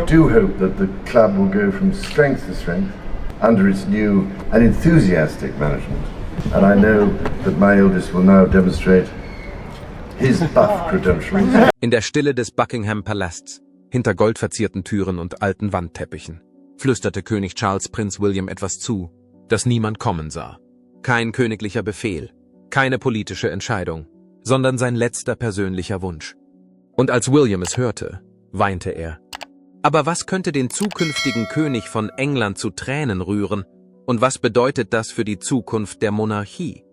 do hope that the club will go from strength to strength under its new and enthusiastic management. And I know that my eldest will now demonstrate his buff credentials. In der Stille des Buckingham-Palasts, hinter goldverzierten Türen und alten Wandteppichen, flüsterte König Charles Prinz William etwas zu, das niemand kommen sah. Kein königlicher Befehl, keine politische Entscheidung, sondern sein letzter persönlicher Wunsch. Und als William es hörte, weinte er. Aber was könnte den zukünftigen König von England zu Tränen rühren? Und was bedeutet das für die Zukunft der Monarchie?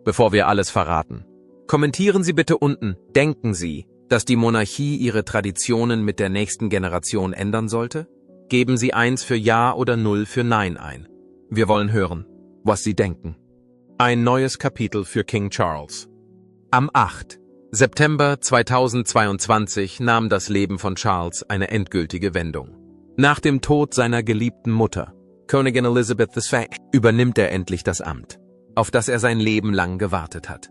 Bevor wir alles verraten, kommentieren Sie bitte unten, denken Sie, dass die Monarchie ihre Traditionen mit der nächsten Generation ändern sollte? Geben Sie 1 für Ja oder 0 für Nein ein. Wir wollen hören, was Sie denken. Ein neues Kapitel für King Charles. Am 8. September 2022 nahm das Leben von Charles eine endgültige Wendung. Nach dem Tod seiner geliebten Mutter, Königin Elizabeth II, übernimmt er endlich das Amt, auf das er sein Leben lang gewartet hat.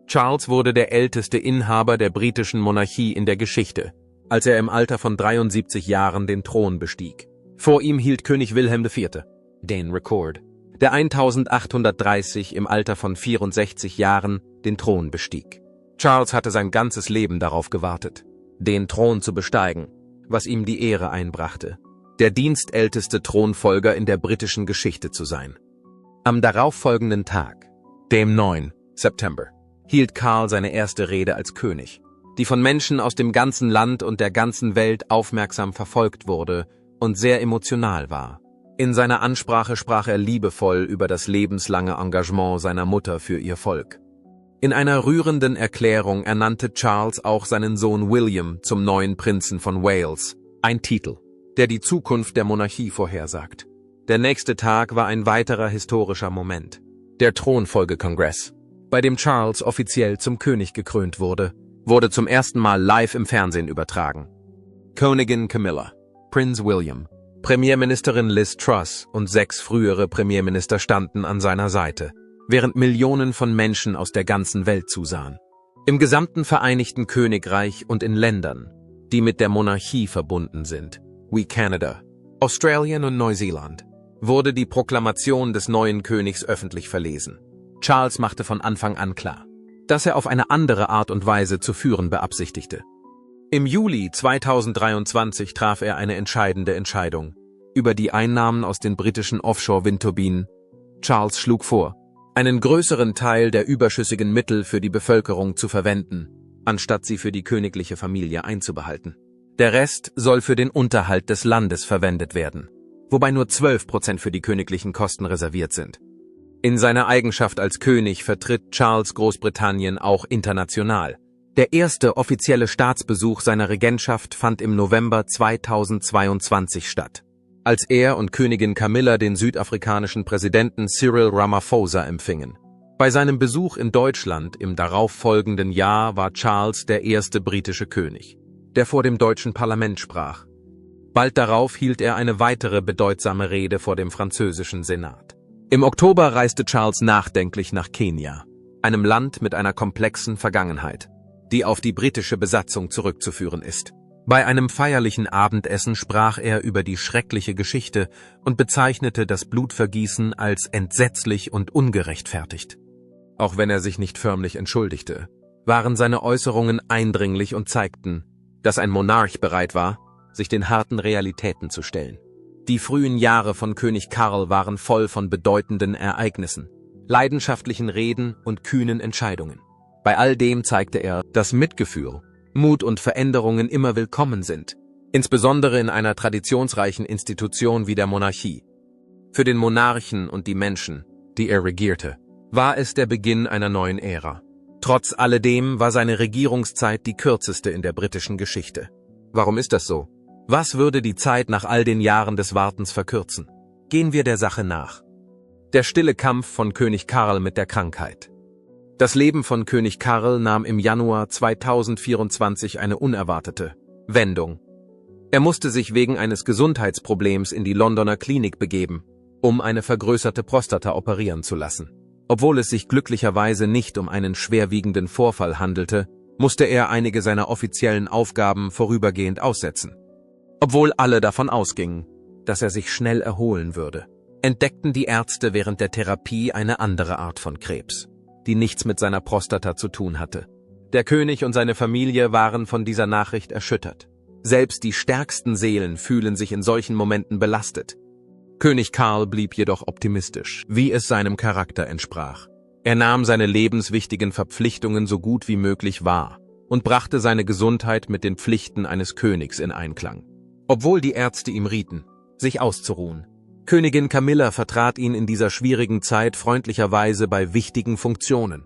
Charles wurde der älteste Inhaber der britischen Monarchie in der Geschichte, als er im Alter von 73 Jahren den Thron bestieg. Vor ihm hielt König Wilhelm IV. den Rekord, der 1830 im Alter von 64 Jahren den Thron bestieg. Charles hatte sein ganzes Leben darauf gewartet, den Thron zu besteigen, was ihm die Ehre einbrachte, der dienstälteste Thronfolger in der britischen Geschichte zu sein. Am darauffolgenden Tag, dem 9. September, hielt Karl seine erste Rede als König, die von Menschen aus dem ganzen Land und der ganzen Welt aufmerksam verfolgt wurde und sehr emotional war. In seiner Ansprache sprach er liebevoll über das lebenslange Engagement seiner Mutter für ihr Volk. In einer rührenden Erklärung ernannte Charles auch seinen Sohn William zum neuen Prinzen von Wales, ein Titel, der die Zukunft der Monarchie vorhersagt. Der nächste Tag war ein weiterer historischer Moment, der Thronfolgekongress, bei dem Charles offiziell zum König gekrönt wurde zum ersten Mal live im Fernsehen übertragen. Königin Camilla, Prinz William, Premierministerin Liz Truss und 6 frühere Premierminister standen an seiner Seite, während Millionen von Menschen aus der ganzen Welt zusahen. Im gesamten Vereinigten Königreich und in Ländern, die mit der Monarchie verbunden sind, wie Kanada, Australien und Neuseeland, wurde die Proklamation des neuen Königs öffentlich verlesen. Charles machte von Anfang an klar, dass er auf eine andere Art und Weise zu führen beabsichtigte. Im Juli 2023 traf er eine entscheidende Entscheidung über die Einnahmen aus den britischen Offshore-Windturbinen. Charles schlug vor, einen größeren Teil der überschüssigen Mittel für die Bevölkerung zu verwenden, anstatt sie für die königliche Familie einzubehalten. Der Rest soll für den Unterhalt des Landes verwendet werden, wobei nur 12% für die königlichen Kosten reserviert sind. In seiner Eigenschaft als König vertritt Charles Großbritannien auch international. Der erste offizielle Staatsbesuch seiner Regentschaft fand im November 2022 statt, als er und Königin Camilla den südafrikanischen Präsidenten Cyril Ramaphosa empfingen. Bei seinem Besuch in Deutschland im darauffolgenden Jahr war Charles der erste britische König, der vor dem deutschen Parlament sprach. Bald darauf hielt er eine weitere bedeutsame Rede vor dem französischen Senat. Im Oktober reiste Charles nachdenklich nach Kenia, einem Land mit einer komplexen Vergangenheit, die auf die britische Besatzung zurückzuführen ist. Bei einem feierlichen Abendessen sprach er über die schreckliche Geschichte und bezeichnete das Blutvergießen als entsetzlich und ungerechtfertigt. Auch wenn er sich nicht förmlich entschuldigte, waren seine Äußerungen eindringlich und zeigten, dass ein Monarch bereit war, sich den harten Realitäten zu stellen. Die frühen Jahre von König Karl waren voll von bedeutenden Ereignissen, leidenschaftlichen Reden und kühnen Entscheidungen. Bei all dem zeigte er, dass Mitgefühl, Mut und Veränderungen immer willkommen sind, insbesondere in einer traditionsreichen Institution wie der Monarchie. Für den Monarchen und die Menschen, die er regierte, war es der Beginn einer neuen Ära. Trotz alledem war seine Regierungszeit die kürzeste in der britischen Geschichte. Warum ist das so? Was würde die Zeit nach all den Jahren des Wartens verkürzen? Gehen wir der Sache nach. Der stille Kampf von König Karl mit der Krankheit. Das Leben von König Karl nahm im Januar 2024 eine unerwartete Wendung. Er musste sich wegen eines Gesundheitsproblems in die Londoner Klinik begeben, um eine vergrößerte Prostata operieren zu lassen. Obwohl es sich glücklicherweise nicht um einen schwerwiegenden Vorfall handelte, musste er einige seiner offiziellen Aufgaben vorübergehend aussetzen. Obwohl alle davon ausgingen, dass er sich schnell erholen würde, entdeckten die Ärzte während der Therapie eine andere Art von Krebs, die nichts mit seiner Prostata zu tun hatte. Der König und seine Familie waren von dieser Nachricht erschüttert. Selbst die stärksten Seelen fühlen sich in solchen Momenten belastet. König Karl blieb jedoch optimistisch, wie es seinem Charakter entsprach. Er nahm seine lebenswichtigen Verpflichtungen so gut wie möglich wahr und brachte seine Gesundheit mit den Pflichten eines Königs in Einklang. Obwohl die Ärzte ihm rieten, sich auszuruhen. Königin Camilla vertrat ihn in dieser schwierigen Zeit freundlicherweise bei wichtigen Funktionen.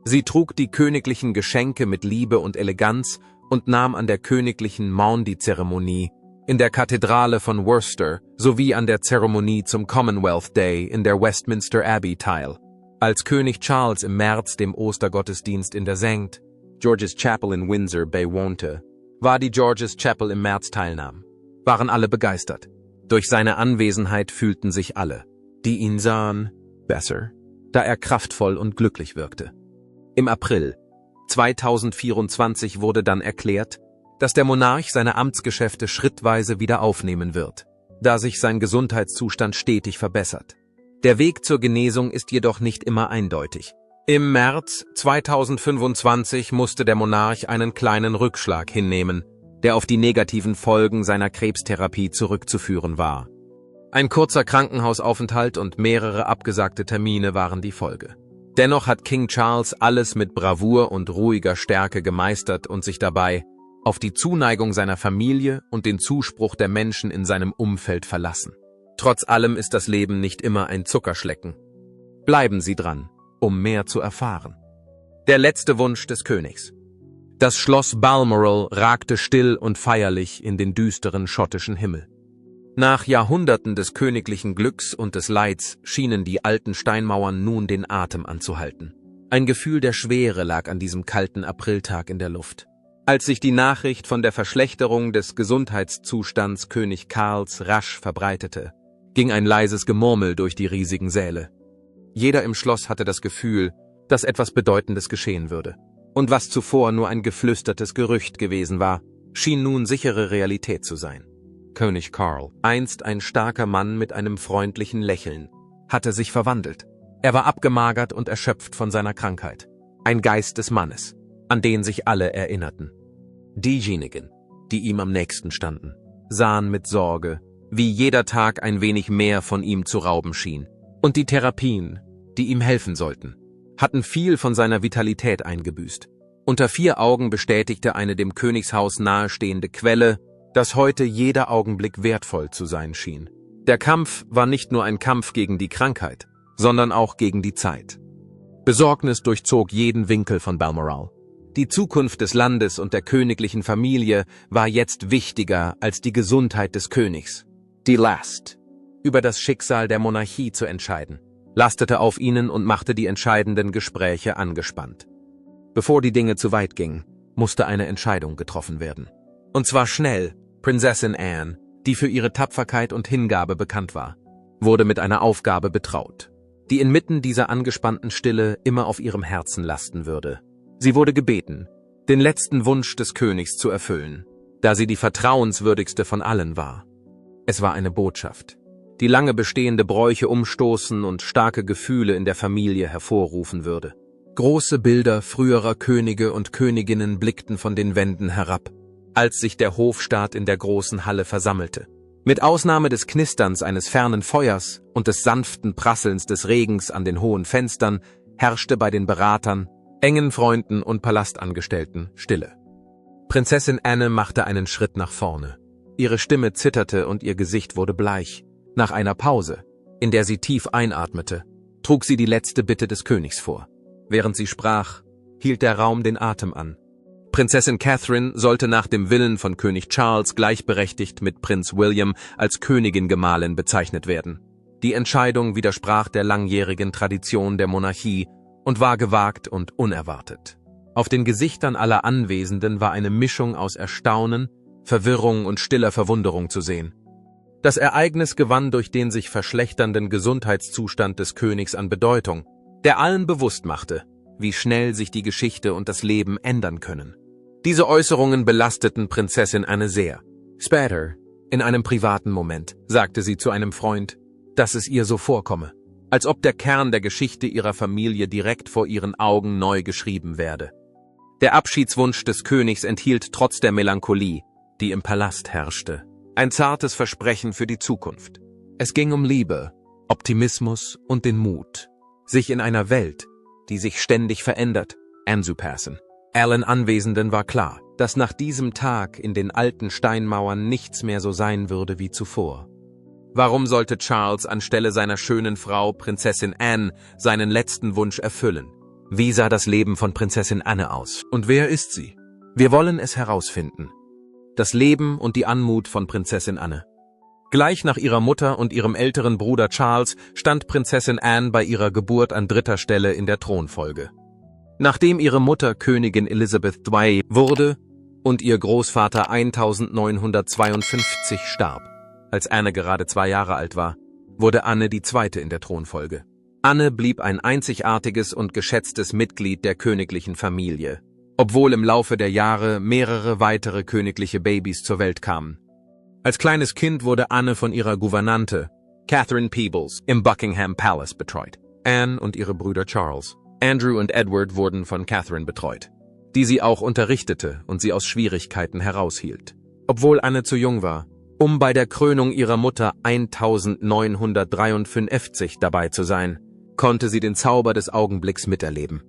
Sie trug die königlichen Geschenke mit Liebe und Eleganz und nahm an der königlichen Maundy-Zeremonie in der Kathedrale von Worcester sowie an der Zeremonie zum Commonwealth Day in der Westminster Abbey teil. Als König Charles im März dem Ostergottesdienst in der St. George's Chapel in Windsor beiwohnte, war die George's Chapel im März teilnahm, waren alle begeistert. Durch seine Anwesenheit fühlten sich alle, die ihn sahen, besser, da er kraftvoll und glücklich wirkte. Im April 2024 wurde dann erklärt, dass der Monarch seine Amtsgeschäfte schrittweise wieder aufnehmen wird, da sich sein Gesundheitszustand stetig verbessert. Der Weg zur Genesung ist jedoch nicht immer eindeutig. Im März 2025 musste der Monarch einen kleinen Rückschlag hinnehmen, der auf die negativen Folgen seiner Krebstherapie zurückzuführen war. Ein kurzer Krankenhausaufenthalt und mehrere abgesagte Termine waren die Folge. Dennoch hat King Charles alles mit Bravour und ruhiger Stärke gemeistert und sich dabei auf die Zuneigung seiner Familie und den Zuspruch der Menschen in seinem Umfeld verlassen. Trotz allem ist das Leben nicht immer ein Zuckerschlecken. Bleiben Sie dran, um mehr zu erfahren. Der letzte Wunsch des Königs. Das Schloss Balmoral ragte still und feierlich in den düsteren schottischen Himmel. Nach Jahrhunderten des königlichen Glücks und des Leids schienen die alten Steinmauern nun den Atem anzuhalten. Ein Gefühl der Schwere lag an diesem kalten Apriltag in der Luft. Als sich die Nachricht von der Verschlechterung des Gesundheitszustands König Karls rasch verbreitete, ging ein leises Gemurmel durch die riesigen Säle. Jeder im Schloss hatte das Gefühl, dass etwas Bedeutendes geschehen würde. Und was zuvor nur ein geflüstertes Gerücht gewesen war, schien nun sichere Realität zu sein. König Karl, einst ein starker Mann mit einem freundlichen Lächeln, hatte sich verwandelt. Er war abgemagert und erschöpft von seiner Krankheit. Ein Geist des Mannes, an den sich alle erinnerten. Diejenigen, die ihm am nächsten standen, sahen mit Sorge, wie jeder Tag ein wenig mehr von ihm zu rauben schien. Und die Therapien, die ihm helfen sollten, hatten viel von seiner Vitalität eingebüßt. Unter 4 Augen bestätigte eine dem Königshaus nahestehende Quelle, dass heute jeder Augenblick wertvoll zu sein schien. Der Kampf war nicht nur ein Kampf gegen die Krankheit, sondern auch gegen die Zeit. Besorgnis durchzog jeden Winkel von Balmoral. Die Zukunft des Landes und der königlichen Familie war jetzt wichtiger als die Gesundheit des Königs. Die Last, über das Schicksal der Monarchie zu entscheiden, lastete auf ihnen und machte die entscheidenden Gespräche angespannt. Bevor die Dinge zu weit gingen, musste eine Entscheidung getroffen werden. Und zwar schnell. Prinzessin Anne, die für ihre Tapferkeit und Hingabe bekannt war, wurde mit einer Aufgabe betraut, die inmitten dieser angespannten Stille immer auf ihrem Herzen lasten würde. Sie wurde gebeten, den letzten Wunsch des Königs zu erfüllen, da sie die vertrauenswürdigste von allen war. Es war eine Botschaft, die lange bestehende Bräuche umstoßen und starke Gefühle in der Familie hervorrufen würde. Große Bilder früherer Könige und Königinnen blickten von den Wänden herab, als sich der Hofstaat in der großen Halle versammelte. Mit Ausnahme des Knisterns eines fernen Feuers und des sanften Prasselns des Regens an den hohen Fenstern herrschte bei den Beratern, engen Freunden und Palastangestellten Stille. Prinzessin Anne machte einen Schritt nach vorne. Ihre Stimme zitterte und ihr Gesicht wurde bleich. Nach einer Pause, in der sie tief einatmete, trug sie die letzte Bitte des Königs vor. Während sie sprach, hielt der Raum den Atem an. Prinzessin Catherine sollte nach dem Willen von König Charles gleichberechtigt mit Prinz William als Königin-Gemahlin bezeichnet werden. Die Entscheidung widersprach der langjährigen Tradition der Monarchie und war gewagt und unerwartet. Auf den Gesichtern aller Anwesenden war eine Mischung aus Erstaunen, Verwirrung und stiller Verwunderung zu sehen. Das Ereignis gewann durch den sich verschlechternden Gesundheitszustand des Königs an Bedeutung, der allen bewusst machte, wie schnell sich die Geschichte und das Leben ändern können. Diese Äußerungen belasteten Prinzessin Anne sehr. Später, In einem privaten Moment sagte sie zu einem Freund, dass es ihr so vorkomme, als ob der Kern der Geschichte ihrer Familie direkt vor ihren Augen neu geschrieben werde. Der Abschiedswunsch des Königs enthielt trotz der Melancholie, die im Palast herrschte, ein zartes Versprechen für die Zukunft. Es ging um Liebe, Optimismus und den Mut, sich in einer Welt, die sich ständig verändert, anzupassen. Allen Anwesenden war klar, dass nach diesem Tag in den alten Steinmauern nichts mehr so sein würde wie zuvor. Warum sollte Charles anstelle seiner schönen Frau, Prinzessin Anne, seinen letzten Wunsch erfüllen? Wie sah das Leben von Prinzessin Anne aus? Und wer ist sie? Wir wollen es herausfinden. Das Leben und die Anmut von Prinzessin Anne. Gleich nach ihrer Mutter und ihrem älteren Bruder Charles stand Prinzessin Anne bei ihrer Geburt an 3. Stelle in der Thronfolge. Nachdem ihre Mutter Königin Elizabeth II wurde und ihr Großvater 1952 starb, als Anne gerade 2 Jahre alt war, wurde Anne die 2. in der Thronfolge. Anne blieb ein einzigartiges und geschätztes Mitglied der königlichen Familie, obwohl im Laufe der Jahre mehrere weitere königliche Babys zur Welt kamen. Als kleines Kind wurde Anne von ihrer Gouvernante, Catherine Peebles, im Buckingham Palace betreut. Anne und ihre Brüder Charles, Andrew und Edward wurden von Catherine betreut, die sie auch unterrichtete und sie aus Schwierigkeiten heraushielt. Obwohl Anne zu jung war, um bei der Krönung ihrer Mutter 1953 dabei zu sein, konnte sie den Zauber des Augenblicks miterleben.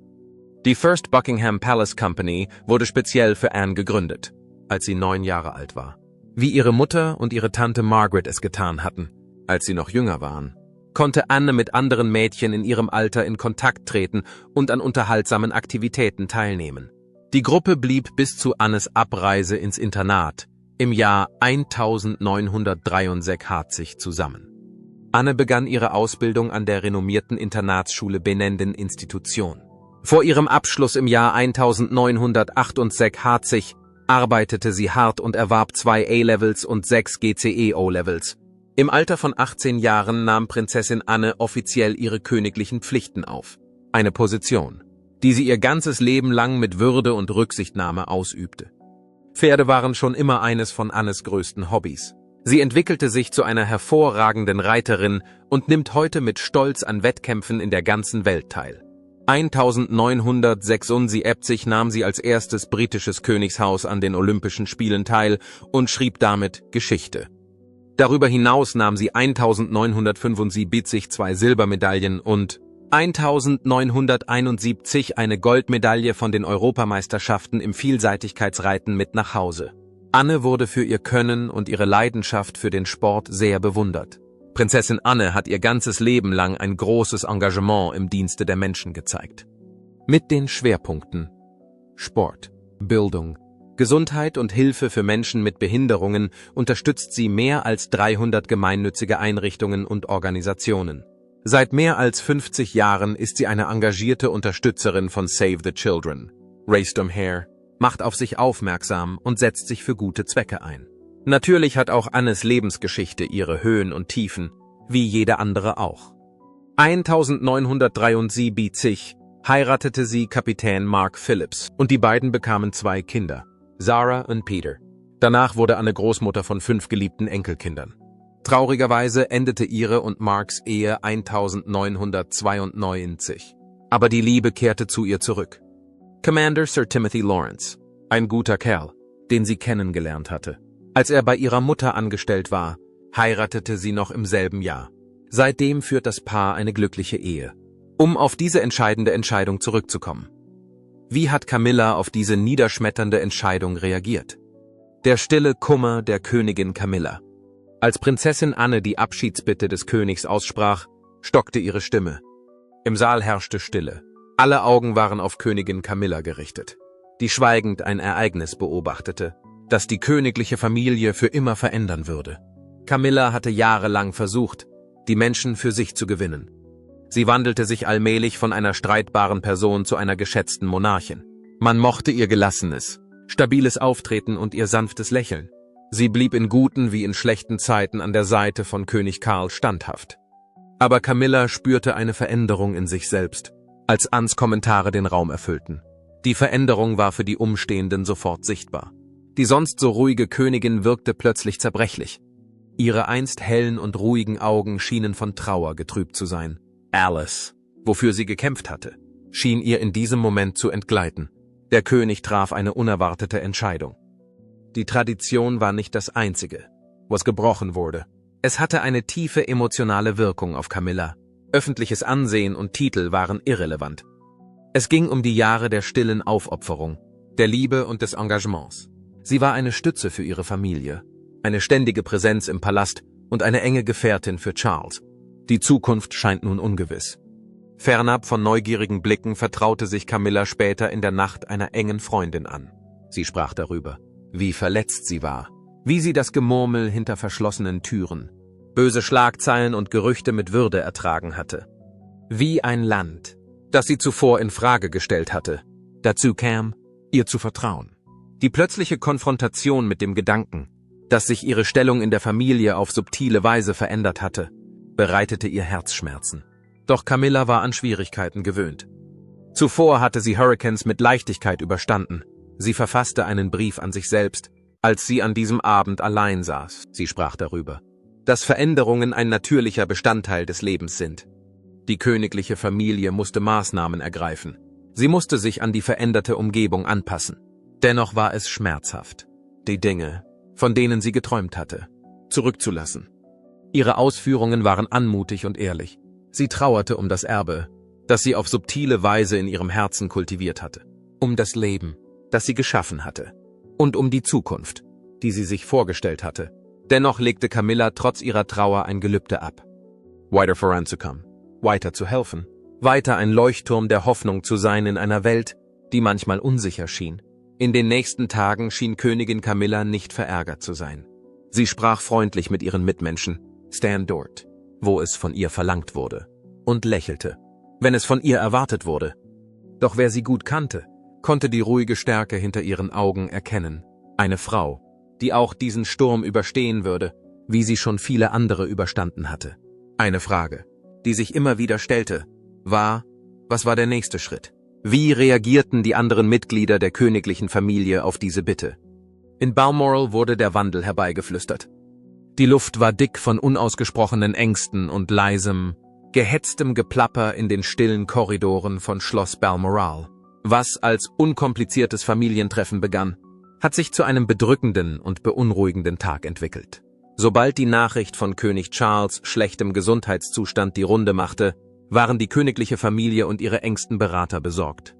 Die First Buckingham Palace Company wurde speziell für Anne gegründet, als sie 9 Jahre alt war. Wie ihre Mutter und ihre Tante Margaret es getan hatten, als sie noch jünger waren, konnte Anne mit anderen Mädchen in ihrem Alter in Kontakt treten und an unterhaltsamen Aktivitäten teilnehmen. Die Gruppe blieb bis zu Annes Abreise ins Internat im Jahr 1963 zusammen. Anne begann ihre Ausbildung an der renommierten Internatsschule Benenden Institution. Vor ihrem Abschluss im Jahr 1968 arbeitete sie hart und erwarb 2 A-Levels und 6 GCE-O-Levels. Im Alter von 18 Jahren nahm Prinzessin Anne offiziell ihre königlichen Pflichten auf. Eine Position, die sie ihr ganzes Leben lang mit Würde und Rücksichtnahme ausübte. Pferde waren schon immer eines von Annes größten Hobbys. Sie entwickelte sich zu einer hervorragenden Reiterin und nimmt heute mit Stolz an Wettkämpfen in der ganzen Welt teil. 1976 nahm sie als erstes britisches Königshaus an den Olympischen Spielen teil und schrieb damit Geschichte. Darüber hinaus nahm sie 1975 2 Silbermedaillen und 1971 eine Goldmedaille von den Europameisterschaften im Vielseitigkeitsreiten mit nach Hause. Anne wurde für ihr Können und ihre Leidenschaft für den Sport sehr bewundert. Prinzessin Anne hat ihr ganzes Leben lang ein großes Engagement im Dienste der Menschen gezeigt. Mit den Schwerpunkten Sport, Bildung, Gesundheit und Hilfe für Menschen mit Behinderungen unterstützt sie mehr als 300 gemeinnützige Einrichtungen und Organisationen. Seit mehr als 50 Jahren ist sie eine engagierte Unterstützerin von Save the Children. Raised Them Here macht auf sich aufmerksam und setzt sich für gute Zwecke ein. Natürlich hat auch Annes Lebensgeschichte ihre Höhen und Tiefen, wie jede andere auch. 1973 heiratete sie Kapitän Mark Phillips und die beiden bekamen 2 Kinder, Sarah und Peter. Danach wurde Anne Großmutter von 5 geliebten Enkelkindern. Traurigerweise endete ihre und Marks Ehe 1992. Aber die Liebe kehrte zu ihr zurück. Commander Sir Timothy Lawrence, ein guter Kerl, den sie kennengelernt hatte. Als er bei ihrer Mutter angestellt war, heiratete sie noch im selben Jahr. Seitdem führt das Paar eine glückliche Ehe. Um auf diese entscheidende Entscheidung zurückzukommen. Wie hat Camilla auf diese niederschmetternde Entscheidung reagiert? Der stille Kummer der Königin Camilla. Als Prinzessin Anne die Abschiedsbitte des Königs aussprach, stockte ihre Stimme. Im Saal herrschte Stille. Alle Augen waren auf Königin Camilla gerichtet, die schweigend ein Ereignis beobachtete, das die königliche Familie für immer verändern würde. Camilla hatte jahrelang versucht, die Menschen für sich zu gewinnen. Sie wandelte sich allmählich von einer streitbaren Person zu einer geschätzten Monarchin. Man mochte ihr gelassenes, stabiles Auftreten und ihr sanftes Lächeln. Sie blieb in guten wie in schlechten Zeiten an der Seite von König Karl standhaft. Aber Camilla spürte eine Veränderung in sich selbst, als Annes Kommentare den Raum erfüllten. Die Veränderung war für die Umstehenden sofort sichtbar. Die sonst so ruhige Königin wirkte plötzlich zerbrechlich. Ihre einst hellen und ruhigen Augen schienen von Trauer getrübt zu sein. Alice, wofür sie gekämpft hatte, schien ihr in diesem Moment zu entgleiten. Der König traf eine unerwartete Entscheidung. Die Tradition war nicht das Einzige, was gebrochen wurde. Es hatte eine tiefe emotionale Wirkung auf Camilla. Öffentliches Ansehen und Titel waren irrelevant. Es ging um die Jahre der stillen Aufopferung, der Liebe und des Engagements. Sie war eine Stütze für ihre Familie, eine ständige Präsenz im Palast und eine enge Gefährtin für Charles. Die Zukunft scheint nun ungewiss. Fernab von neugierigen Blicken vertraute sich Camilla später in der Nacht einer engen Freundin an. Sie sprach darüber, wie verletzt sie war, wie sie das Gemurmel hinter verschlossenen Türen, böse Schlagzeilen und Gerüchte mit Würde ertragen hatte. Wie ein Land, das sie zuvor in Frage gestellt hatte, dazu kam, ihr zu vertrauen. Die plötzliche Konfrontation mit dem Gedanken, dass sich ihre Stellung in der Familie auf subtile Weise verändert hatte, bereitete ihr Herzschmerzen. Doch Camilla war an Schwierigkeiten gewöhnt. Zuvor hatte sie Hurricanes mit Leichtigkeit überstanden. Sie verfasste einen Brief an sich selbst, als sie an diesem Abend allein saß. Sie sprach darüber, dass Veränderungen ein natürlicher Bestandteil des Lebens sind. Die königliche Familie musste Maßnahmen ergreifen. Sie musste sich an die veränderte Umgebung anpassen. Dennoch war es schmerzhaft, die Dinge, von denen sie geträumt hatte, zurückzulassen. Ihre Ausführungen waren anmutig und ehrlich. Sie trauerte um das Erbe, das sie auf subtile Weise in ihrem Herzen kultiviert hatte, um das Leben, das sie geschaffen hatte, und um die Zukunft, die sie sich vorgestellt hatte. Dennoch legte Camilla trotz ihrer Trauer ein Gelübde ab. Weiter voranzukommen, weiter zu helfen, weiter ein Leuchtturm der Hoffnung zu sein in einer Welt, die manchmal unsicher schien. In den nächsten Tagen schien Königin Camilla nicht verärgert zu sein. Sie sprach freundlich mit ihren Mitmenschen, stand dort, wo es von ihr verlangt wurde, und lächelte, wenn es von ihr erwartet wurde. Doch wer sie gut kannte, konnte die ruhige Stärke hinter ihren Augen erkennen. Eine Frau, die auch diesen Sturm überstehen würde, wie sie schon viele andere überstanden hatte. Eine Frage, die sich immer wieder stellte, war, was war der nächste Schritt? Wie reagierten die anderen Mitglieder der königlichen Familie auf diese Bitte? In Balmoral wurde der Wandel herbeigeflüstert. Die Luft war dick von unausgesprochenen Ängsten und leisem, gehetztem Geplapper in den stillen Korridoren von Schloss Balmoral. Was als unkompliziertes Familientreffen begann, hat sich zu einem bedrückenden und beunruhigenden Tag entwickelt. Sobald die Nachricht von König Charles' schlechtem Gesundheitszustand die Runde machte, waren die königliche Familie und ihre engsten Berater besorgt.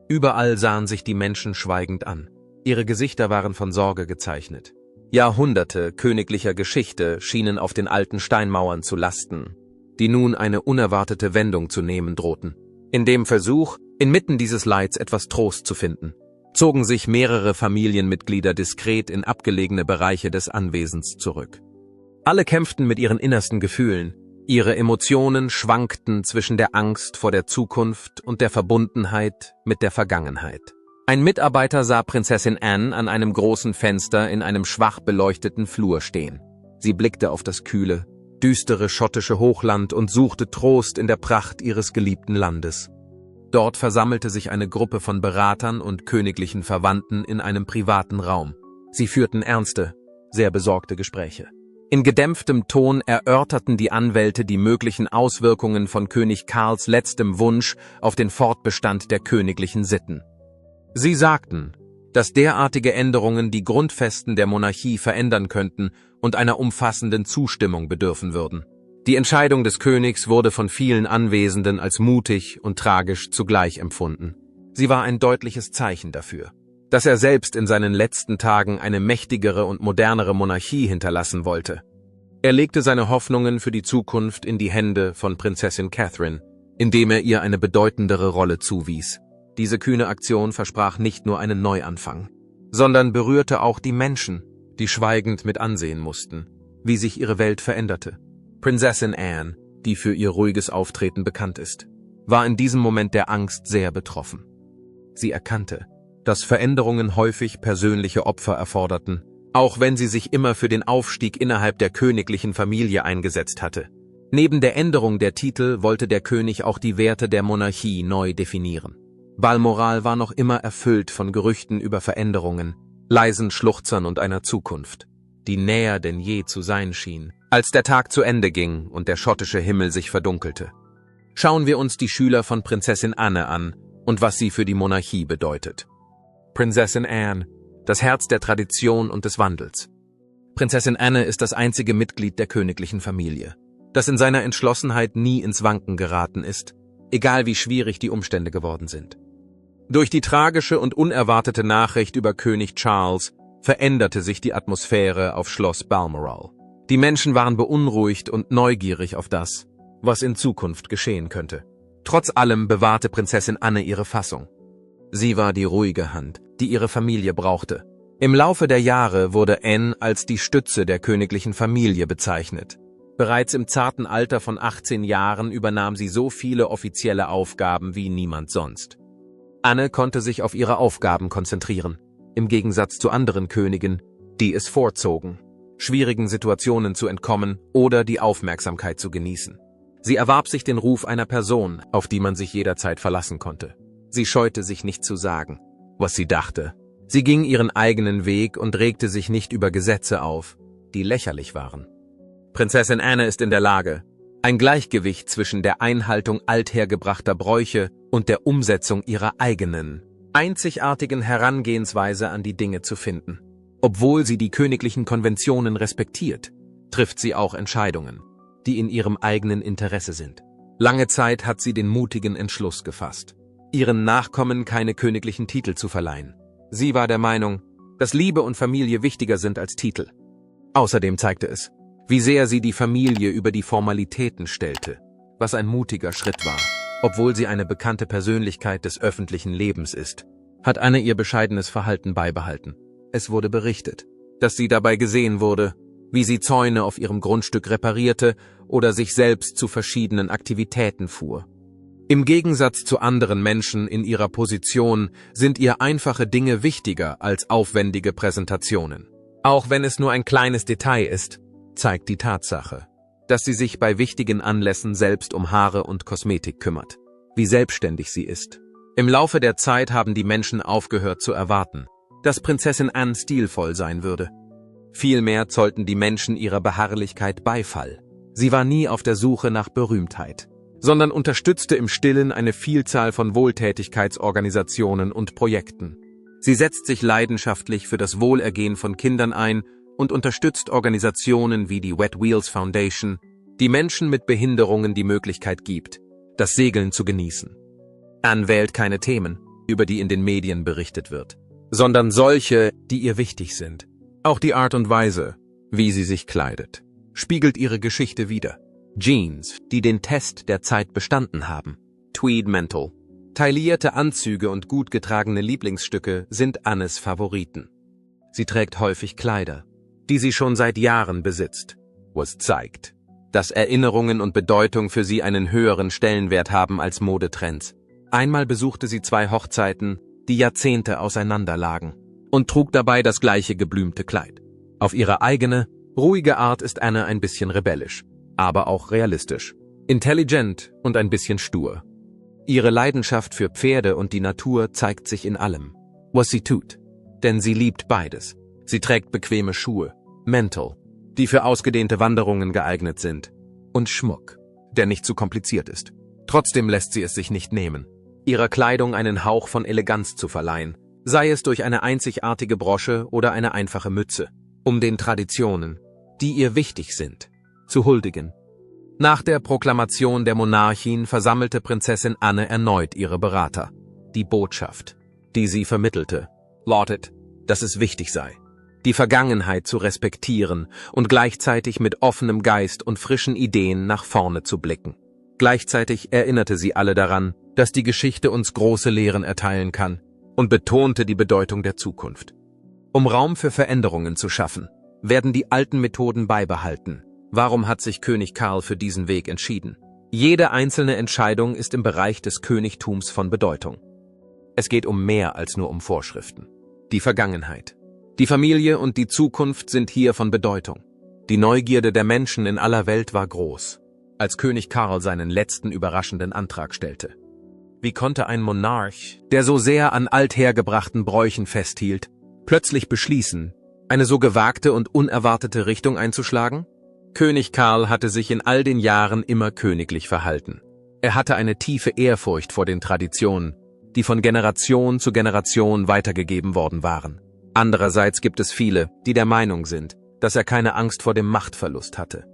Überall sahen sich die Menschen schweigend an. Ihre Gesichter waren von Sorge gezeichnet. Jahrhunderte königlicher Geschichte schienen auf den alten Steinmauern zu lasten, die nun eine unerwartete Wendung zu nehmen drohten. In dem Versuch, inmitten dieses Leids etwas Trost zu finden, zogen sich mehrere Familienmitglieder diskret in abgelegene Bereiche des Anwesens zurück. Alle kämpften mit ihren innersten Gefühlen. Ihre Emotionen schwankten zwischen der Angst vor der Zukunft und der Verbundenheit mit der Vergangenheit. Ein Mitarbeiter sah Prinzessin Anne an einem großen Fenster in einem schwach beleuchteten Flur stehen. Sie blickte auf das kühle, düstere schottische Hochland und suchte Trost in der Pracht ihres geliebten Landes. Dort versammelte sich eine Gruppe von Beratern und königlichen Verwandten in einem privaten Raum. Sie führten ernste, sehr besorgte Gespräche. In gedämpftem Ton erörterten die Anwälte die möglichen Auswirkungen von König Karls letztem Wunsch auf den Fortbestand der königlichen Sitten. Sie sagten, dass derartige Änderungen die Grundfesten der Monarchie verändern könnten und einer umfassenden Zustimmung bedürfen würden. Die Entscheidung des Königs wurde von vielen Anwesenden als mutig und tragisch zugleich empfunden. Sie war ein deutliches Zeichen dafür, dass er selbst in seinen letzten Tagen eine mächtigere und modernere Monarchie hinterlassen wollte. Er legte seine Hoffnungen für die Zukunft in die Hände von Prinzessin Catherine, indem er ihr eine bedeutendere Rolle zuwies. Diese kühne Aktion versprach nicht nur einen Neuanfang, sondern berührte auch die Menschen, die schweigend mit ansehen mussten, wie sich ihre Welt veränderte. Prinzessin Anne, die für ihr ruhiges Auftreten bekannt ist, war in diesem Moment der Angst sehr betroffen. Sie erkannte, dass Veränderungen häufig persönliche Opfer erforderten, auch wenn sie sich immer für den Aufstieg innerhalb der königlichen Familie eingesetzt hatte. Neben der Änderung der Titel wollte der König auch die Werte der Monarchie neu definieren. Balmoral war noch immer erfüllt von Gerüchten über Veränderungen, leisen Schluchzern und einer Zukunft, die näher denn je zu sein schien, als der Tag zu Ende ging und der schottische Himmel sich verdunkelte. Schauen wir uns die Schüler von Prinzessin Anne an und was sie für die Monarchie bedeutet. Prinzessin Anne, das Herz der Tradition und des Wandels. Prinzessin Anne ist das einzige Mitglied der königlichen Familie, das in seiner Entschlossenheit nie ins Wanken geraten ist, egal wie schwierig die Umstände geworden sind. Durch die tragische und unerwartete Nachricht über König Charles veränderte sich die Atmosphäre auf Schloss Balmoral. Die Menschen waren beunruhigt und neugierig auf das, was in Zukunft geschehen könnte. Trotz allem bewahrte Prinzessin Anne ihre Fassung. Sie war die ruhige Hand, die ihre Familie brauchte. Im Laufe der Jahre wurde Anne als die Stütze der königlichen Familie bezeichnet. Bereits im zarten Alter von 18 Jahren übernahm sie so viele offizielle Aufgaben wie niemand sonst. Anne konnte sich auf ihre Aufgaben konzentrieren, im Gegensatz zu anderen Königen, die es vorzogen, schwierigen Situationen zu entkommen oder die Aufmerksamkeit zu genießen. Sie erwarb sich den Ruf einer Person, auf die man sich jederzeit verlassen konnte. Sie scheute sich nicht zu sagen, was sie dachte. Sie ging ihren eigenen Weg und regte sich nicht über Gesetze auf, die lächerlich waren. Prinzessin Anne ist in der Lage, ein Gleichgewicht zwischen der Einhaltung althergebrachter Bräuche und der Umsetzung ihrer eigenen, einzigartigen Herangehensweise an die Dinge zu finden. Obwohl sie die königlichen Konventionen respektiert, trifft sie auch Entscheidungen, die in ihrem eigenen Interesse sind. Lange Zeit hat sie den mutigen Entschluss gefasst, ihren Nachkommen keine königlichen Titel zu verleihen. Sie war der Meinung, dass Liebe und Familie wichtiger sind als Titel. Außerdem zeigte es, wie sehr sie die Familie über die Formalitäten stellte, was ein mutiger Schritt war. Obwohl sie eine bekannte Persönlichkeit des öffentlichen Lebens ist, hat Anne ihr bescheidenes Verhalten beibehalten. Es wurde berichtet, dass sie dabei gesehen wurde, wie sie Zäune auf ihrem Grundstück reparierte oder sich selbst zu verschiedenen Aktivitäten fuhr. Im Gegensatz zu anderen Menschen in ihrer Position sind ihr einfache Dinge wichtiger als aufwendige Präsentationen. Auch wenn es nur ein kleines Detail ist, zeigt die Tatsache, dass sie sich bei wichtigen Anlässen selbst um Haare und Kosmetik kümmert, wie selbstständig sie ist. Im Laufe der Zeit haben die Menschen aufgehört zu erwarten, dass Prinzessin Anne stilvoll sein würde. Vielmehr zollten die Menschen ihrer Beharrlichkeit Beifall. Sie war nie auf der Suche nach Berühmtheit, sondern unterstützte im Stillen eine Vielzahl von Wohltätigkeitsorganisationen und Projekten. Sie setzt sich leidenschaftlich für das Wohlergehen von Kindern ein und unterstützt Organisationen wie die Wet Wheels Foundation, die Menschen mit Behinderungen die Möglichkeit gibt, das Segeln zu genießen. Anne wählt keine Themen, über die in den Medien berichtet wird, sondern solche, die ihr wichtig sind. Auch die Art und Weise, wie sie sich kleidet, spiegelt ihre Geschichte wider. Jeans, die den Test der Zeit bestanden haben. Tweed-Mantel. Taillierte Anzüge und gut getragene Lieblingsstücke sind Annes Favoriten. Sie trägt häufig Kleider, die sie schon seit Jahren besitzt, was zeigt, dass Erinnerungen und Bedeutung für sie einen höheren Stellenwert haben als Modetrends. Einmal besuchte sie 2 Hochzeiten, die Jahrzehnte auseinanderlagen, und trug dabei das gleiche geblümte Kleid. Auf ihre eigene, ruhige Art ist Anne ein bisschen rebellisch, aber auch realistisch, intelligent und ein bisschen stur. Ihre Leidenschaft für Pferde und die Natur zeigt sich in allem, was sie tut, denn sie liebt beides. Sie trägt bequeme Schuhe, Mäntel, die für ausgedehnte Wanderungen geeignet sind, und Schmuck, der nicht zu kompliziert ist. Trotzdem lässt sie es sich nicht nehmen, ihrer Kleidung einen Hauch von Eleganz zu verleihen, sei es durch eine einzigartige Brosche oder eine einfache Mütze, um den Traditionen, die ihr wichtig sind, zu huldigen. Nach der Proklamation der Monarchin versammelte Prinzessin Anne erneut ihre Berater. Die Botschaft, die sie vermittelte, lautet, dass es wichtig sei, die Vergangenheit zu respektieren und gleichzeitig mit offenem Geist und frischen Ideen nach vorne zu blicken. Gleichzeitig erinnerte sie alle daran, dass die Geschichte uns große Lehren erteilen kann, und betonte die Bedeutung der Zukunft. Um Raum für Veränderungen zu schaffen, werden die alten Methoden beibehalten. Warum hat sich König Karl für diesen Weg entschieden? Jede einzelne Entscheidung ist im Bereich des Königtums von Bedeutung. Es geht um mehr als nur um Vorschriften. Die Vergangenheit, die Familie und die Zukunft sind hier von Bedeutung. Die Neugierde der Menschen in aller Welt war groß, als König Karl seinen letzten überraschenden Antrag stellte. Wie konnte ein Monarch, der so sehr an althergebrachten Bräuchen festhielt, plötzlich beschließen, Eine so gewagte und unerwartete Richtung einzuschlagen? König Karl hatte sich in all den Jahren immer königlich verhalten. Er hatte eine tiefe Ehrfurcht vor den Traditionen, die von Generation zu Generation weitergegeben worden waren. Andererseits gibt es viele, die der Meinung sind, dass er keine Angst vor dem Machtverlust hatte.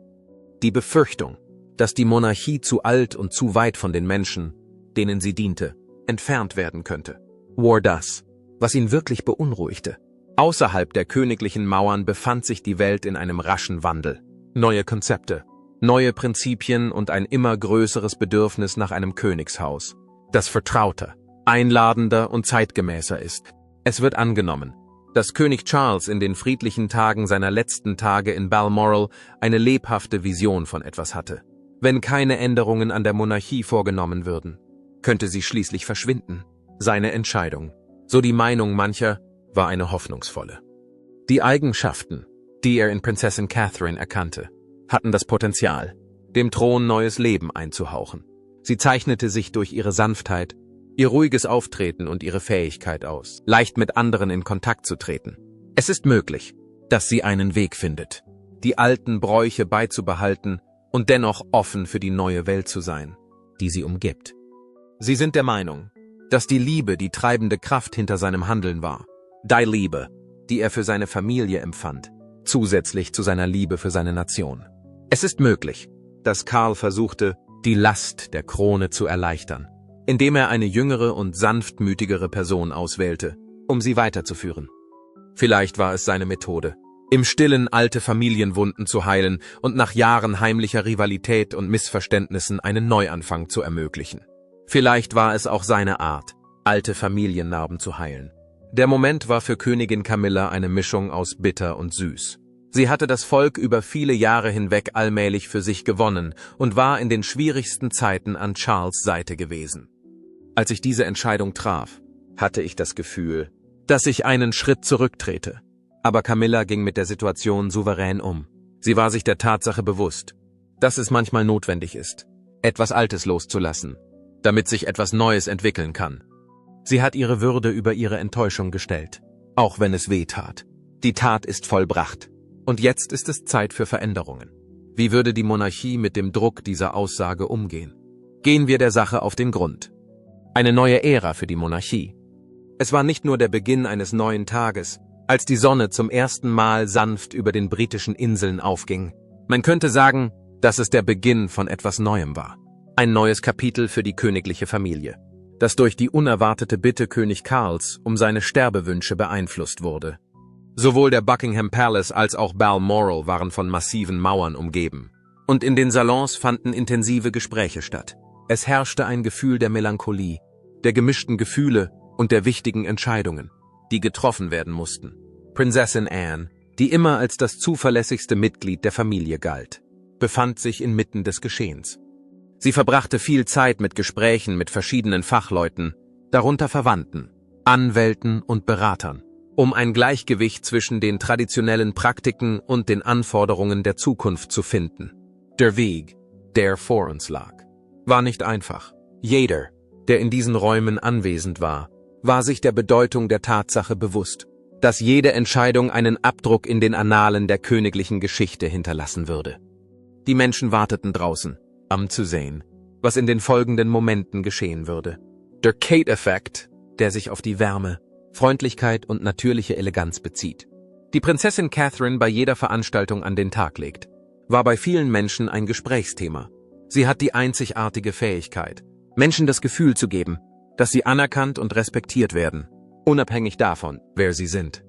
Die Befürchtung, dass die Monarchie zu alt und zu weit von den Menschen, denen sie diente, entfernt werden könnte, war das, was ihn wirklich beunruhigte. Außerhalb der königlichen Mauern befand sich die Welt in einem raschen Wandel. Neue Konzepte, neue Prinzipien und ein immer größeres Bedürfnis nach einem Königshaus, das vertrauter, einladender und zeitgemäßer ist. Es wird angenommen, dass König Charles in den friedlichen Tagen seiner letzten Tage in Balmoral eine lebhafte Vision von etwas hatte. Wenn keine Änderungen an der Monarchie vorgenommen würden, könnte sie schließlich verschwinden. Seine Entscheidung, so die Meinung mancher, war eine hoffnungsvolle. Die Eigenschaften, die er in Prinzessin Catherine erkannte, hatten das Potenzial, dem Thron neues Leben einzuhauchen. Sie zeichnete sich durch ihre Sanftheit, ihr ruhiges Auftreten und ihre Fähigkeit aus, leicht mit anderen in Kontakt zu treten. Es ist möglich, dass sie einen Weg findet, die alten Bräuche beizubehalten und dennoch offen für die neue Welt zu sein, die sie umgibt. Sie sind der Meinung, dass die Liebe die treibende Kraft hinter seinem Handeln war. Die Liebe, die er für seine Familie empfand, zusätzlich zu seiner Liebe für seine Nation. Es ist möglich, dass Karl versuchte, die Last der Krone zu erleichtern, indem er eine jüngere und sanftmütigere Person auswählte, um sie weiterzuführen. Vielleicht war es seine Methode, im Stillen alte Familienwunden zu heilen und nach Jahren heimlicher Rivalität und Missverständnissen einen Neuanfang zu ermöglichen. Vielleicht war es auch seine Art, alte Familiennarben zu heilen. Der Moment war für Königin Camilla eine Mischung aus bitter und süß. Sie hatte das Volk über viele Jahre hinweg allmählich für sich gewonnen und war in den schwierigsten Zeiten an Charles' Seite gewesen. Als ich diese Entscheidung traf, hatte ich das Gefühl, dass ich einen Schritt zurücktrete. Aber Camilla ging mit der Situation souverän um. Sie war sich der Tatsache bewusst, dass es manchmal notwendig ist, etwas Altes loszulassen, damit sich etwas Neues entwickeln kann. Sie hat ihre Würde über ihre Enttäuschung gestellt, auch wenn es weh tat. Die Tat ist vollbracht. Und jetzt ist es Zeit für Veränderungen. Wie würde die Monarchie mit dem Druck dieser Aussage umgehen? Gehen wir der Sache auf den Grund. Eine neue Ära für die Monarchie. Es war nicht nur der Beginn eines neuen Tages, als die Sonne zum ersten Mal sanft über den britischen Inseln aufging. Man könnte sagen, dass es der Beginn von etwas Neuem war. Ein neues Kapitel für die königliche Familie, das durch die unerwartete Bitte König Karls um seine Sterbewünsche beeinflusst wurde. Sowohl der Buckingham Palace als auch Balmoral waren von massiven Mauern umgeben. Und in den Salons fanden intensive Gespräche statt. Es herrschte ein Gefühl der Melancholie, der gemischten Gefühle und der wichtigen Entscheidungen, die getroffen werden mussten. Prinzessin Anne, die immer als das zuverlässigste Mitglied der Familie galt, befand sich inmitten des Geschehens. Sie verbrachte viel Zeit mit Gesprächen mit verschiedenen Fachleuten, darunter Verwandten, Anwälten und Beratern, um ein Gleichgewicht zwischen den traditionellen Praktiken und den Anforderungen der Zukunft zu finden. Der Weg, der vor uns lag, war nicht einfach. Jeder, der in diesen Räumen anwesend war sich der Bedeutung der Tatsache bewusst, dass jede Entscheidung einen Abdruck in den Annalen der königlichen Geschichte hinterlassen würde. Die Menschen warteten draußen, zu sehen, was in den folgenden Momenten geschehen würde. Der Kate-Effekt, der sich auf die Wärme, Freundlichkeit und natürliche Eleganz bezieht, die Prinzessin Catherine bei jeder Veranstaltung an den Tag legt, war bei vielen Menschen ein Gesprächsthema. Sie hat die einzigartige Fähigkeit, Menschen das Gefühl zu geben, dass sie anerkannt und respektiert werden, unabhängig davon, wer sie sind.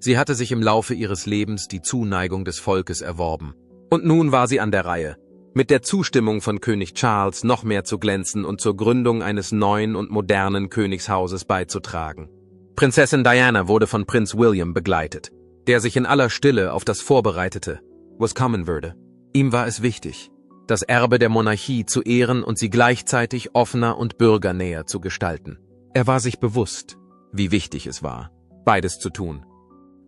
Sie hatte sich im Laufe ihres Lebens die Zuneigung des Volkes erworben. Und nun war sie an der Reihe, mit der Zustimmung von König Charles noch mehr zu glänzen und zur Gründung eines neuen und modernen Königshauses beizutragen. Prinzessin Diana wurde von Prinz William begleitet, der sich in aller Stille auf das vorbereitete, was kommen würde. Ihm war es wichtig, das Erbe der Monarchie zu ehren und sie gleichzeitig offener und bürgernäher zu gestalten. Er war sich bewusst, wie wichtig es war, beides zu tun.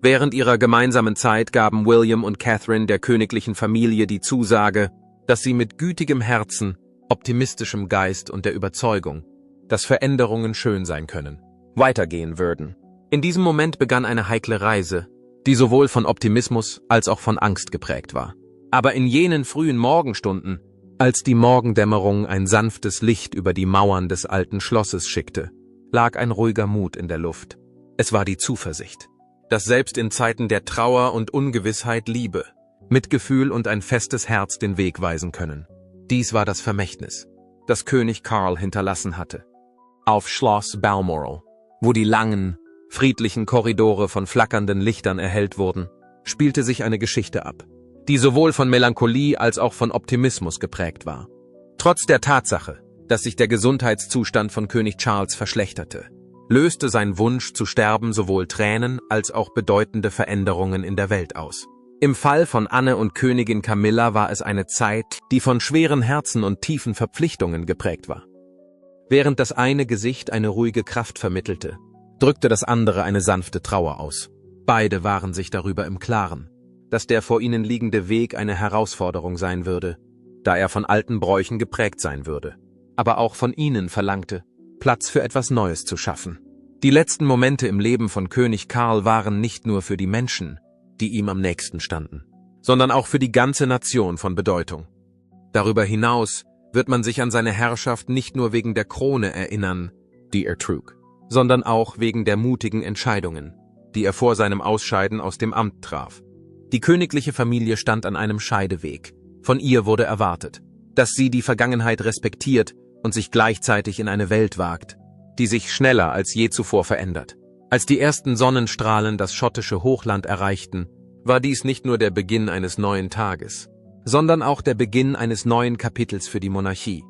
Während ihrer gemeinsamen Zeit gaben William und Catherine der königlichen Familie die Zusage, dass sie mit gütigem Herzen, optimistischem Geist und der Überzeugung, dass Veränderungen schön sein können, weitergehen würden. In diesem Moment begann eine heikle Reise, die sowohl von Optimismus als auch von Angst geprägt war. Aber in jenen frühen Morgenstunden, als die Morgendämmerung ein sanftes Licht über die Mauern des alten Schlosses schickte, lag ein ruhiger Mut in der Luft. Es war die Zuversicht, dass selbst in Zeiten der Trauer und Ungewissheit Liebe, Mitgefühl und ein festes Herz den Weg weisen können. Dies war das Vermächtnis, das König Karl hinterlassen hatte. Auf Schloss Balmoral, wo die langen, friedlichen Korridore von flackernden Lichtern erhellt wurden, spielte sich eine Geschichte ab, die sowohl von Melancholie als auch von Optimismus geprägt war. Trotz der Tatsache, dass sich der Gesundheitszustand von König Charles verschlechterte, löste sein Wunsch zu sterben sowohl Tränen als auch bedeutende Veränderungen in der Welt aus. Im Fall von Anne und Königin Camilla war es eine Zeit, die von schweren Herzen und tiefen Verpflichtungen geprägt war. Während das eine Gesicht eine ruhige Kraft vermittelte, drückte das andere eine sanfte Trauer aus. Beide waren sich darüber im Klaren, dass der vor ihnen liegende Weg eine Herausforderung sein würde, da er von alten Bräuchen geprägt sein würde, aber auch von ihnen verlangte, Platz für etwas Neues zu schaffen. Die letzten Momente im Leben von König Karl waren nicht nur für die Menschen, die ihm am nächsten standen, sondern auch für die ganze Nation von Bedeutung. Darüber hinaus wird man sich an seine Herrschaft nicht nur wegen der Krone erinnern, die er trug, sondern auch wegen der mutigen Entscheidungen, die er vor seinem Ausscheiden aus dem Amt traf. Die königliche Familie stand an einem Scheideweg. Von ihr wurde erwartet, dass sie die Vergangenheit respektiert und sich gleichzeitig in eine Welt wagt, die sich schneller als je zuvor verändert. Als die ersten Sonnenstrahlen das schottische Hochland erreichten, war dies nicht nur der Beginn eines neuen Tages, sondern auch der Beginn eines neuen Kapitels für die Monarchie.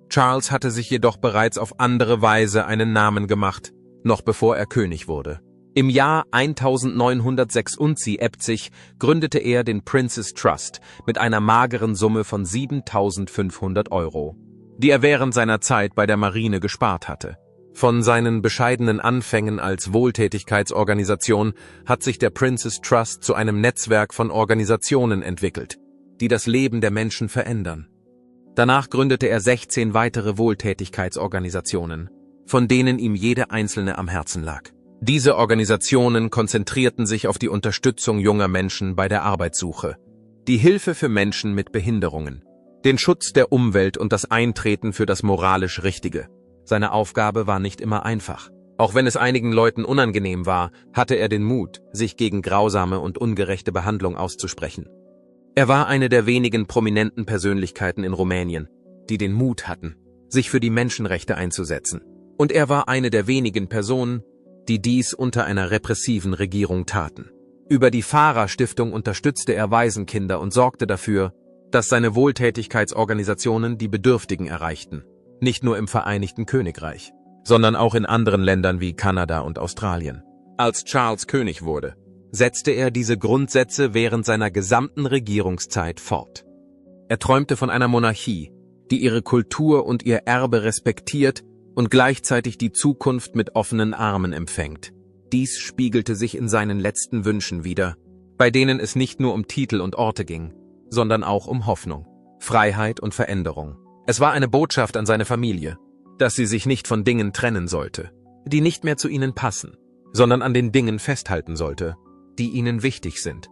Charles hatte sich jedoch bereits auf andere Weise einen Namen gemacht, noch bevor er König wurde. Im Jahr 1976 gründete er den Prince's Trust mit einer mageren Summe von 7.500 €, die er während seiner Zeit bei der Marine gespart hatte. Von seinen bescheidenen Anfängen als Wohltätigkeitsorganisation hat sich der Prince's Trust zu einem Netzwerk von Organisationen entwickelt, die das Leben der Menschen verändern. Danach gründete er 16 weitere Wohltätigkeitsorganisationen, von denen ihm jede einzelne am Herzen lag. Diese Organisationen konzentrierten sich auf die Unterstützung junger Menschen bei der Arbeitssuche, die Hilfe für Menschen mit Behinderungen, den Schutz der Umwelt und das Eintreten für das moralisch Richtige. Seine Aufgabe war nicht immer einfach. Auch wenn es einigen Leuten unangenehm war, hatte er den Mut, sich gegen grausame und ungerechte Behandlung auszusprechen. Er war eine der wenigen prominenten Persönlichkeiten in Rumänien, die den Mut hatten, sich für die Menschenrechte einzusetzen. Und er war eine der wenigen Personen, die dies unter einer repressiven Regierung taten. Über die Farah-Stiftung unterstützte er Waisenkinder und sorgte dafür, dass seine Wohltätigkeitsorganisationen die Bedürftigen erreichten. Nicht nur im Vereinigten Königreich, sondern auch in anderen Ländern wie Kanada und Australien. Als Charles König wurde, setzte er diese Grundsätze während seiner gesamten Regierungszeit fort. Er träumte von einer Monarchie, die ihre Kultur und ihr Erbe respektiert und gleichzeitig die Zukunft mit offenen Armen empfängt. Dies spiegelte sich in seinen letzten Wünschen wider, bei denen es nicht nur um Titel und Orte ging, sondern auch um Hoffnung, Freiheit und Veränderung. Es war eine Botschaft an seine Familie, dass sie sich nicht von Dingen trennen sollte, die nicht mehr zu ihnen passen, sondern an den Dingen festhalten sollte, die ihnen wichtig sind.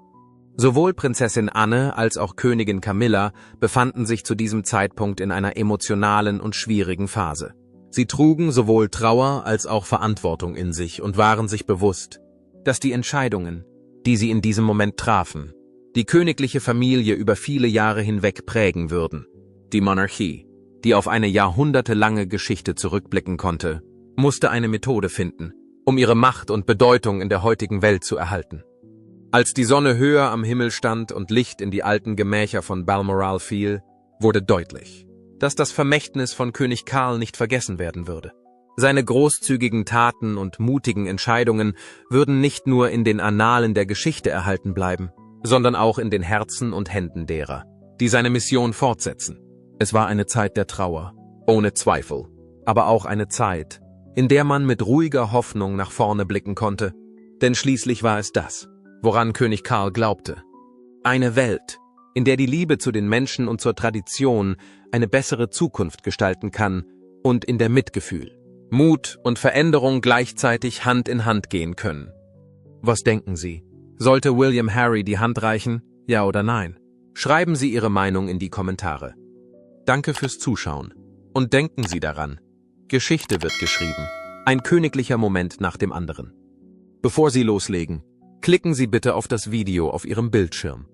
Sowohl Prinzessin Anne als auch Königin Camilla befanden sich zu diesem Zeitpunkt in einer emotionalen und schwierigen Phase. Sie trugen sowohl Trauer als auch Verantwortung in sich und waren sich bewusst, dass die Entscheidungen, die sie in diesem Moment trafen, die königliche Familie über viele Jahre hinweg prägen würden. Die Monarchie, die auf eine jahrhundertelange Geschichte zurückblicken konnte, musste eine Methode finden, um ihre Macht und Bedeutung in der heutigen Welt zu erhalten. Als die Sonne höher am Himmel stand und Licht in die alten Gemächer von Balmoral fiel, wurde deutlich, dass das Vermächtnis von König Karl nicht vergessen werden würde. Seine großzügigen Taten und mutigen Entscheidungen würden nicht nur in den Annalen der Geschichte erhalten bleiben, sondern auch in den Herzen und Händen derer, die seine Mission fortsetzen. Es war eine Zeit der Trauer, ohne Zweifel, aber auch eine Zeit, in der man mit ruhiger Hoffnung nach vorne blicken konnte, denn schließlich war es das, woran König Karl glaubte. Eine Welt, in der die Liebe zu den Menschen und zur Tradition eine bessere Zukunft gestalten kann und in der Mitgefühl, Mut und Veränderung gleichzeitig Hand in Hand gehen können. Was denken Sie? Sollte William Harry die Hand reichen, ja oder nein? Schreiben Sie Ihre Meinung in die Kommentare. Danke fürs Zuschauen. Und denken Sie daran, Geschichte wird geschrieben. Ein königlicher Moment nach dem anderen. Bevor Sie loslegen, klicken Sie bitte auf das Video auf Ihrem Bildschirm.